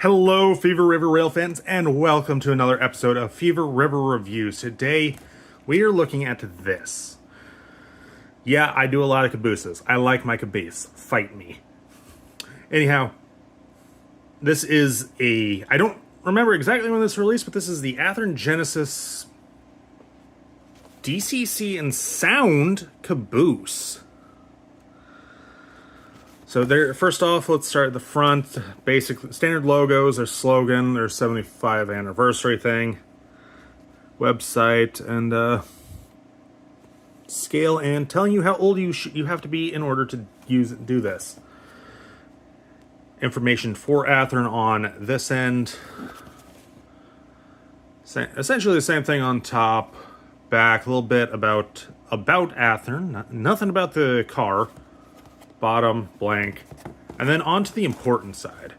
Hello, Fever River Rail fans, and welcome to another episode of Fever River Reviews. Today, we are looking at this. Yeah, I do a lot of cabooses. I like my caboose. Fight me. Anyhow, this is I don't remember exactly when this was released, but this is the Athearn Genesis DCC and Sound Caboose. So there, first off, let's start at the front. Basic standard logos, their slogan, their 75th anniversary thing, website, and scale, and telling you how old you have to be in order to do this. Information for Athearn on this end. Essentially the same thing on top, back, a little bit about Athearn, nothing about the car. Bottom, blank, and then on to the important side.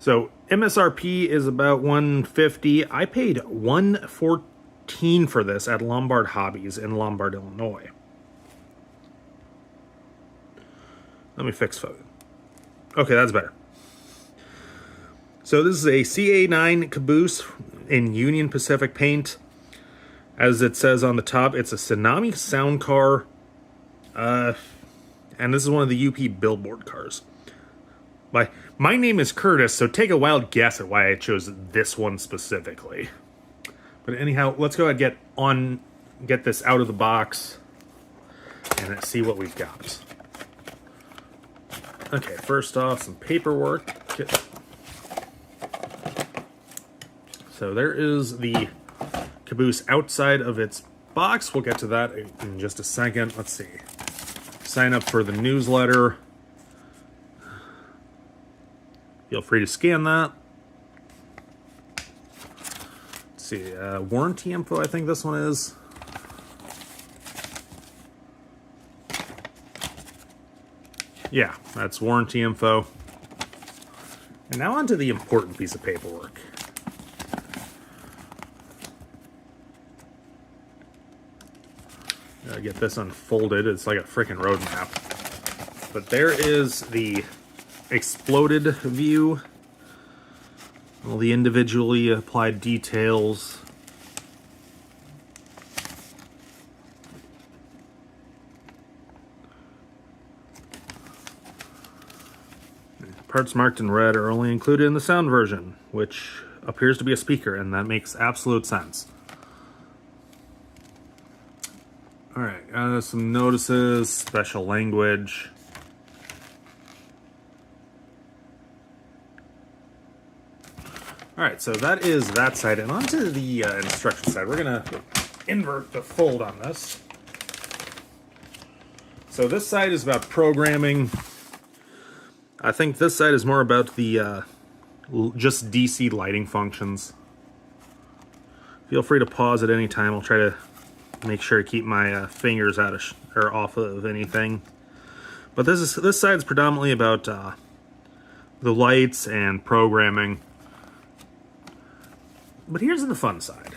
So MSRP is about $150. I paid $114 for this at Lombard Hobbies in Lombard, Illinois. Let me fix photo. Okay, that's better. So this is a CA-9 caboose in Union Pacific paint. As it says on the top, it's a Tsunami sound car. And this is one of the UP billboard cars. My name is Curtis, so take a wild guess at why I chose this one specifically. But anyhow, let's go ahead and get this out of the box and see what we've got. Okay, first off, some paperwork. So there is the caboose outside of its box. We'll get to that in just a second. Let's see. Sign up for the newsletter. Feel free to scan that. Let's see, warranty info, I think this one is. Yeah, that's warranty info. And now on to the important piece of paperwork. Get this unfolded. It's like a freaking roadmap. But there is the exploded view. All the individually applied details. Parts marked in red are only included in the sound version, which appears to be a speaker, and that makes absolute sense. Alright, some notices, special language. Alright, so that is that side. And on to the instruction side. We're going to invert the fold on this. So this side is about programming. I think this side is more about the just DC lighting functions. Feel free to pause at any time. I'll try to make sure to keep my fingers out of or off of anything. But this side's predominantly about the lights and programming. But here's the fun side.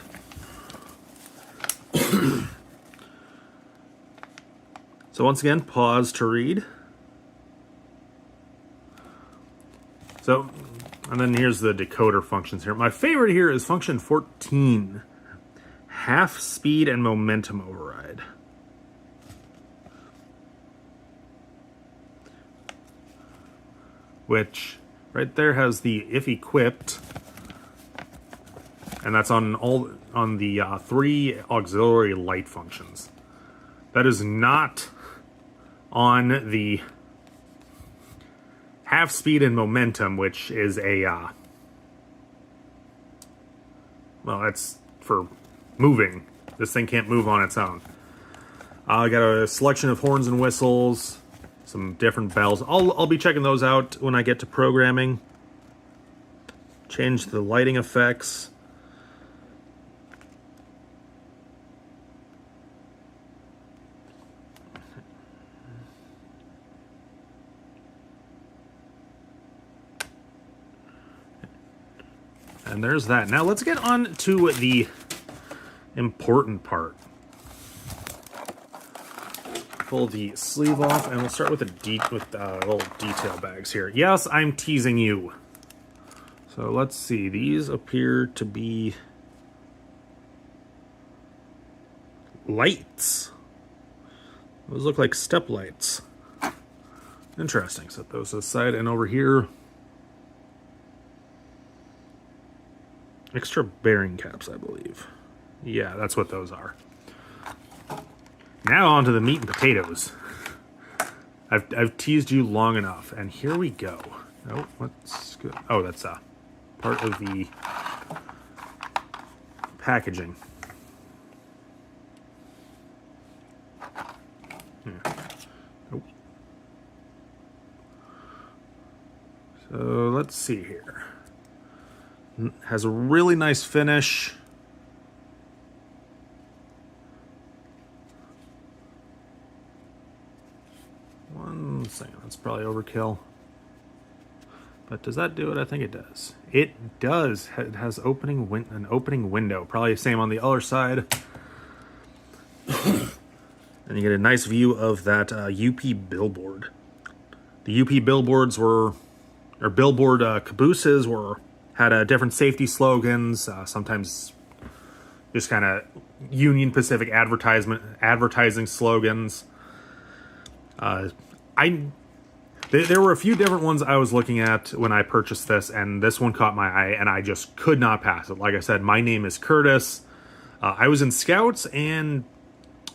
So once again, pause to read. So, and then here's the decoder functions here. My favorite here is function 14. Half speed and momentum override. Which right there has the if equipped, and that's on the 3 auxiliary light functions. That is not on the half speed and momentum, which is well, that's for moving. This thing can't move on its own. I got a selection of horns and whistles, some different bells. I'll be checking those out when I get to programming. Change the lighting effects. And there's that. Now let's get on to the important part. pull the sleeve off, and we'll start with little detail bags here. Yes, I'm teasing you. So let's see. These appear to be lights. Those look like step lights. Interesting. Set those aside, and over here, extra bearing caps, I believe. Yeah, that's what those are. Now on to the meat and potatoes. I've teased you long enough, and here we go. Oh, what's good? Oh, that's part of the packaging. Yeah. Oh. So let's see here. Has a really nice finish. One second, that's probably overkill. But does that do it? I think it does. It does. It has an opening window. Probably the same on the other side. And you get a nice view of that UP billboard. The UP billboards billboard cabooses had different safety slogans. Sometimes just kind of Union Pacific advertising slogans. There were a few different ones I was looking at when I purchased this, and this one caught my eye, and I just could not pass it. Like I said, my name is Curtis. I was in Scouts, and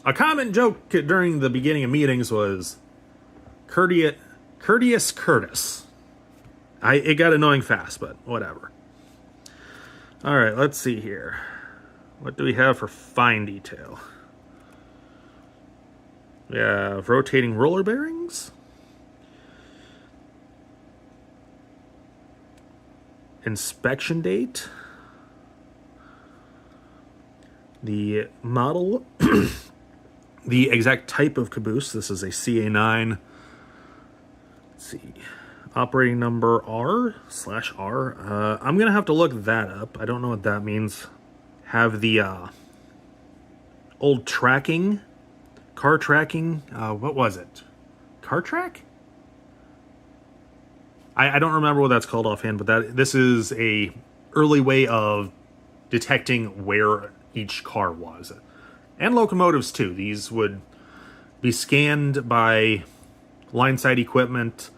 a common joke during the beginning of meetings was courteous Curtis. It got annoying fast, but whatever. All right, let's see here. What do we have for fine detail? We have rotating roller bearings. Inspection date. The model. The exact type of caboose. This is a CA-9. Let's see. Operating number R/R. I'm going to have to look that up. I don't know what that means. Have the old tracking. Car tracking. What was it? Car track? I don't remember what that's called offhand, but this is a early way of detecting where each car was. And locomotives too. These would be scanned by line side equipment,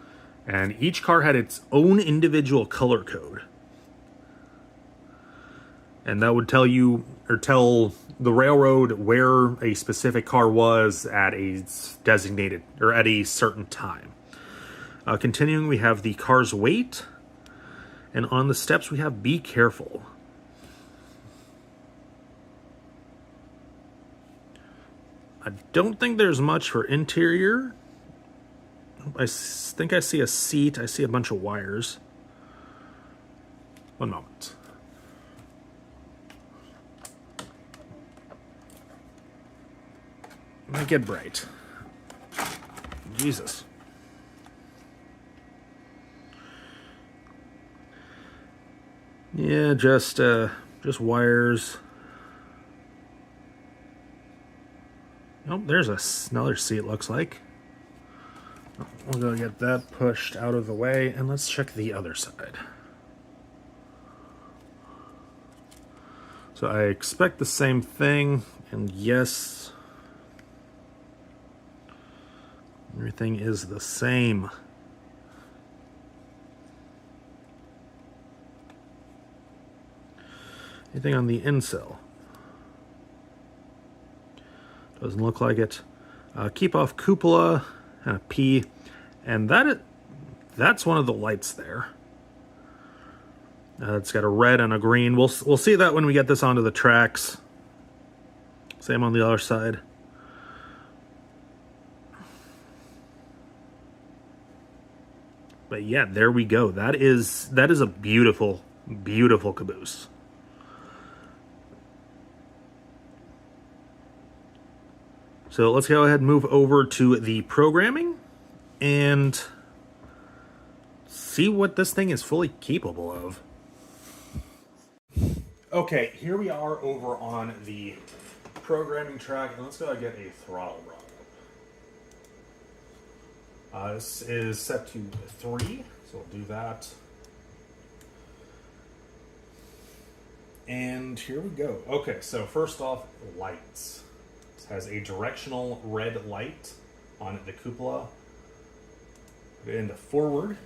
and each car had its own individual color code. And that would tell you, or tell the railroad, where a specific car was at a designated, or at a certain time. Continuing, we have the car's weight, and on the steps we have be careful. I don't think there's much for interior. I think I see a seat. I see a bunch of wires. One moment. Make it bright. Jesus. Yeah, just wires. Oh, there's another seat, looks like. We'll go get that pushed out of the way, and let's check the other side. So I expect the same thing, and yes, everything is the same. Anything on the insell? Doesn't look like it. Keep off cupola and a P, and that's one of the lights there. It's got a red and a green. We'll see that when we get this onto the tracks. Same on the other side. But yeah, there we go. That is a beautiful, beautiful caboose. So let's go ahead and move over to the programming and see what this thing is fully capable of. Okay, here we are over on the programming track, and let's go ahead and get a throttle run. This is set to 3, so we'll do that. And here we go. Okay, so first off, lights. This has a directional red light on the cupola. Put it into forward.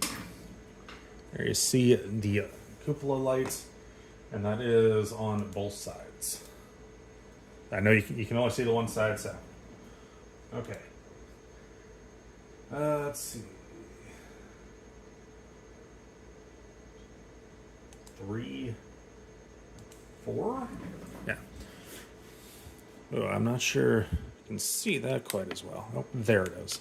There you see the cupola light, and that is on both sides. I know you can only see the one side, so. Okay. Let's see. 3, 4? Yeah. Oh, I'm not sure you can see that quite as well. Oh, there it is.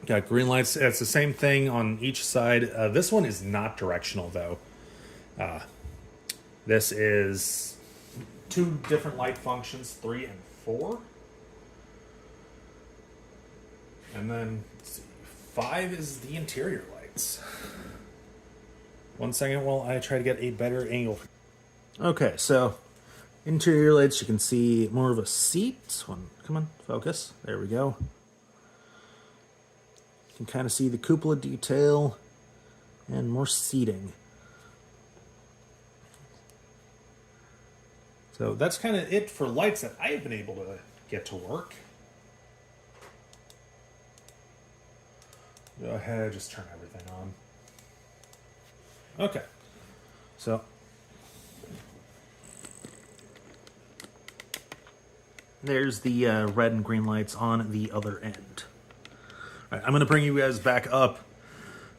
Got green lights. It's the same thing on each side. This one is not directional, though. This is 2 different light functions, 3 and 4. And then, let's see, 5 is the interior lights. 1 second while I try to get a better angle. Okay, so interior lights, you can see more of a seat. Come on, focus. There we go. You can kind of see the cupola detail and more seating. So that's kind of it for lights that I have been able to get to work. Go ahead, just turn everything on. Okay, so there's the red and green lights on the other end. All right, I'm going to bring you guys back up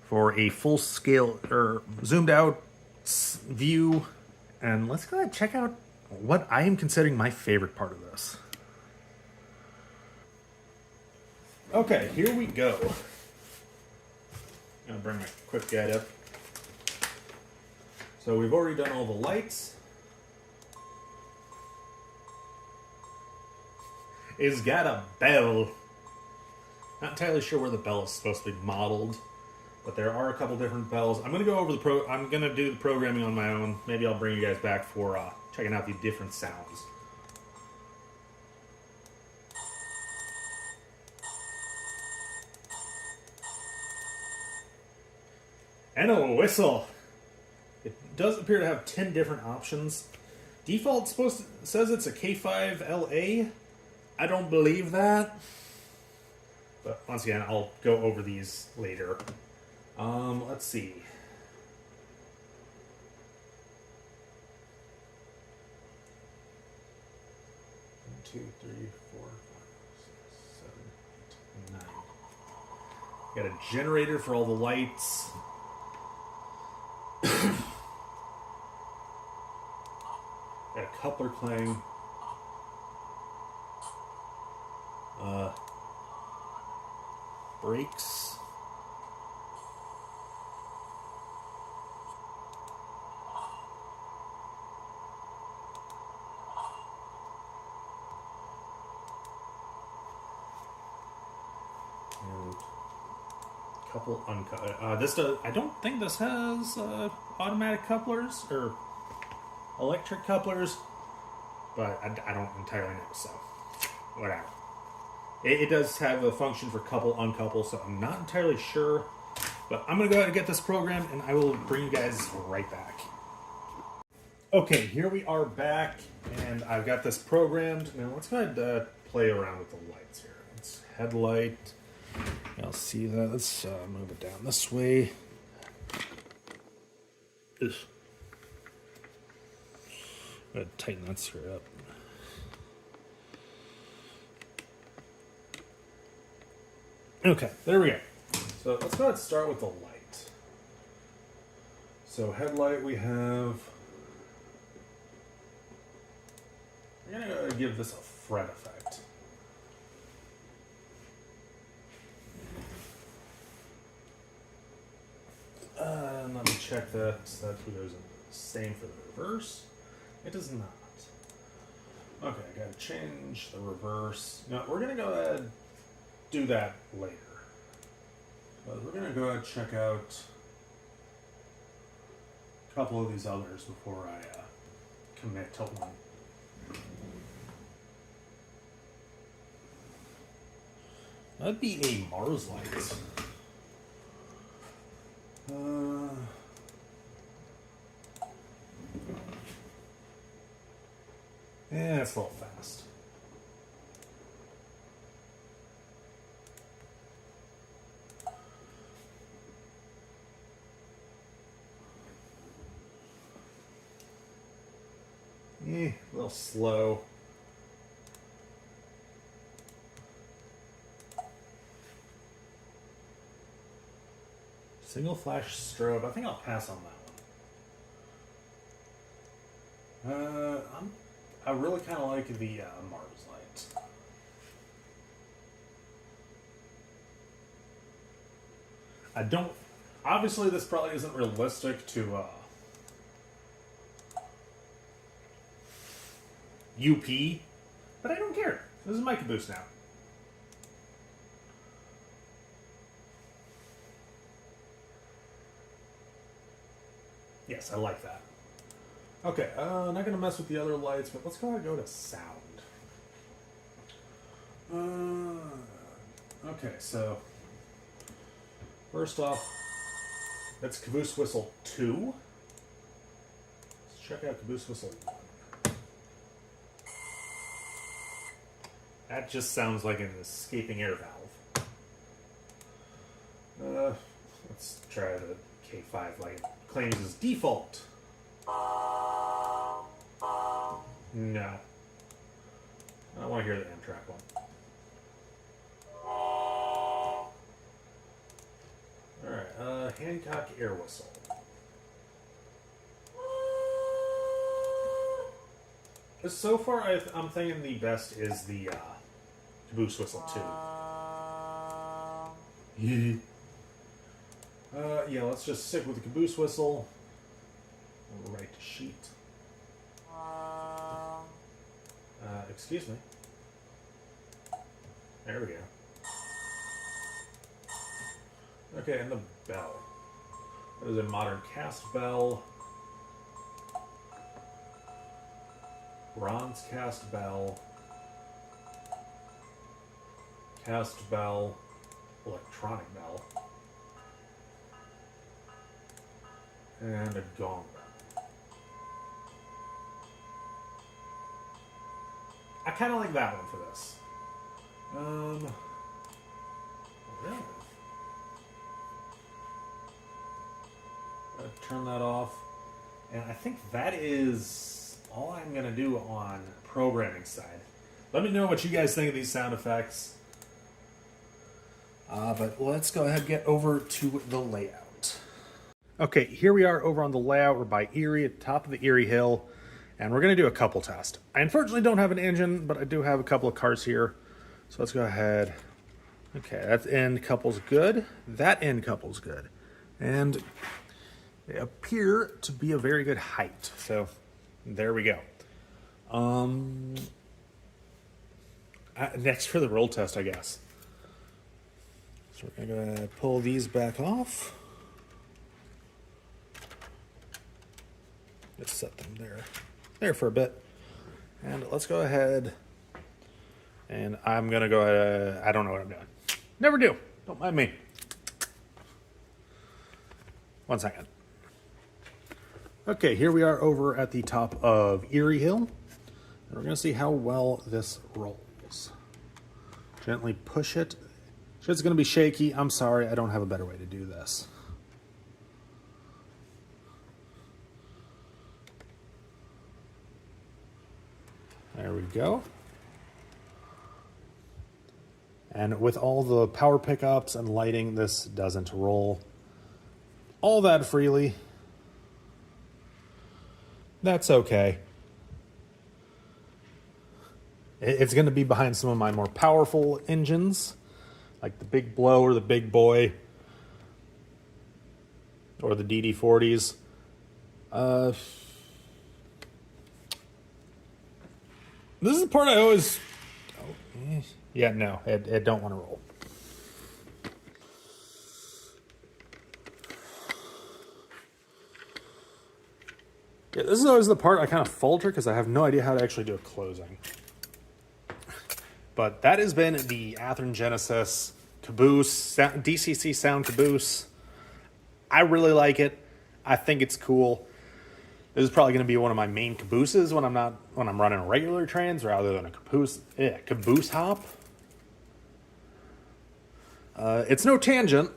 for a full scale or zoomed out view, and let's go ahead and check out what I am considering my favorite part of this. Okay, here we go. I'm going to bring my quick guide up. So we've already done all the lights. It's got a bell. Not entirely sure where the bell is supposed to be modeled, but there are a couple different bells. I'm going to go over I'm going to do the programming on my own. Maybe I'll bring you guys back for checking out the different sounds. And a whistle. It does appear to have 10 different options. Default says it's a K5LA. I don't believe that. But once again, I'll go over these later. Let's see. 1, 2, 3, 4, 5, 6, 7, 8, 9. Got a generator for all the lights. Got a coupler playing. Brakes. And couple uncut. This does. I don't think this has automatic couplers or electric couplers, but I don't entirely know. So whatever. It does have a function for couple, uncouple, so I'm not entirely sure. But I'm going to go ahead and get this programmed, and I will bring you guys right back. Okay, here we are back, and I've got this programmed. Now let's go ahead and play around with the lights here. Let's headlight. I'll see that. Let's move it down this way. Ugh. I'm going to tighten that screw up. Okay, there we go. So let's go ahead and start with the light. So headlight we have. We're going to go give this a fret effect. Let me check that. So that goes in the same for the reverse. It does not. Okay, I gotta change the reverse. Now we're gonna go ahead and do that later. But we're gonna go ahead and check out a couple of these others before I commit to one. That'd be a Mars light. Yeah, it's a little fast. A little slow. Single flash strobe. I think I'll pass on that one. I really kind of like the Mars light. I don't. Obviously, this probably isn't realistic to UP, but I don't care. This is my Caboose now. Yes, I like that. Okay, not going to mess with the other lights, but let's go ahead and go to sound. Okay, so first off, that's Caboose Whistle 2. Let's check out Caboose Whistle 1. That just sounds like an escaping air valve. Let's try the K5 like it claims as default. No. I don't want to hear the Amtrak one. Alright, Hancock air whistle. So far, I'm thinking the best is the Caboose Whistle 2. Yeah, let's just stick with the Caboose Whistle. Right sheet. Excuse me. There we go. Okay, and the bell. That is a modern cast bell. Bronze cast bell. Cast bell. Electronic bell. And a gong bell. I kind of like that one for this. Really? Turn that off. And I think that is all I'm going to do on programming side. Let me know what you guys think of these sound effects. But let's go ahead and get over to the layout. Okay, here we are over on the layout. We're by Erie, at the top of the Erie Hill. And we're going to do a couple tests. I unfortunately don't have an engine, but I do have a couple of cars here. So let's go ahead. Okay, that end couple's good. That end couple's good. And they appear to be a very good height. So there we go. Next for the roll test, I guess. So we're going to pull these back off. Let's set them there for a bit. And let's go ahead. And I'm going to go ahead. I don't know what I'm doing. Never do. Don't mind me. 1 second. Okay, here we are over at the top of Erie Hill. And we're going to see how well this rolls. Gently push it. Shit's going to be shaky. I'm sorry, I don't have a better way to do this. There we go. And with all the power pickups and lighting, this doesn't roll all that freely. That's okay. It's going to be behind some of my more powerful engines, like the Big Blow or the Big Boy, or the DD40s. This is the part I always... Yeah, no, it don't want to roll. Yeah, this is always the part I kind of falter because I have no idea how to actually do a closing. But that has been the Athearn Genesis Caboose, DCC sound Caboose. I really like it. I think it's cool. This is probably going to be one of my main cabooses when I'm running regular trains rather than a caboose hop. It's no Tangent,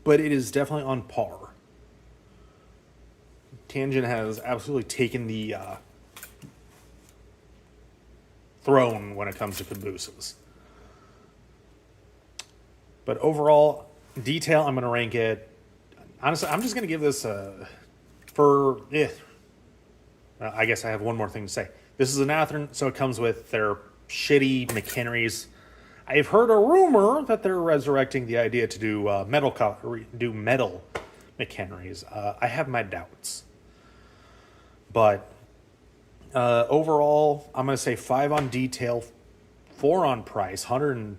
but it is definitely on par. Tangent has absolutely taken the throne when it comes to cabooses. But overall, detail, I'm going to rank it. Honestly, I'm just going to give this I guess I have one more thing to say. This is an Athearn, so it comes with their shitty McHenrys. I've heard a rumor that they're resurrecting the idea to do metal McHenrys. I have my doubts. But overall, I'm going to say 5 on detail, 4 on price, $115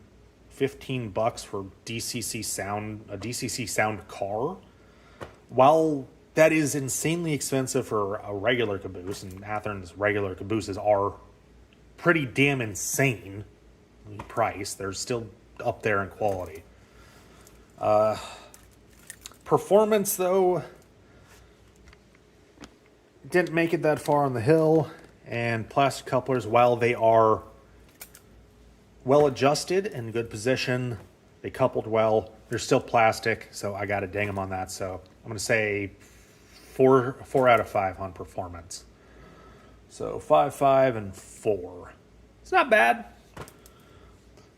for DCC sound, a DCC sound car. While that is insanely expensive for a regular caboose, and Athearn's regular cabooses are pretty damn insane in price, they're still up there in quality. Performance, though, didn't make it that far on the hill, and plastic couplers, while they are well adjusted and in good position, they coupled well, they're still plastic, so I got to ding them on that. So I'm going to say 4 out of 5 on performance. So 5, 5, and 4. It's not bad.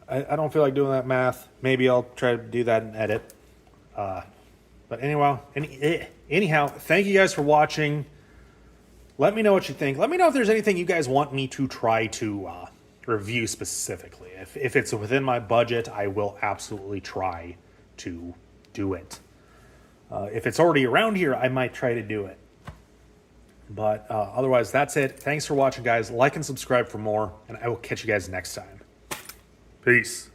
I don't feel like doing that math. Maybe I'll try to do that and edit. But anyhow, thank you guys for watching. Let me know what you think. Let me know if there's anything you guys want me to try to review specifically. If it's within my budget, I will absolutely try to do it. If it's already around here, I might try to do it. But otherwise, that's it. Thanks for watching, guys. Like and subscribe for more, and I will catch you guys next time. Peace.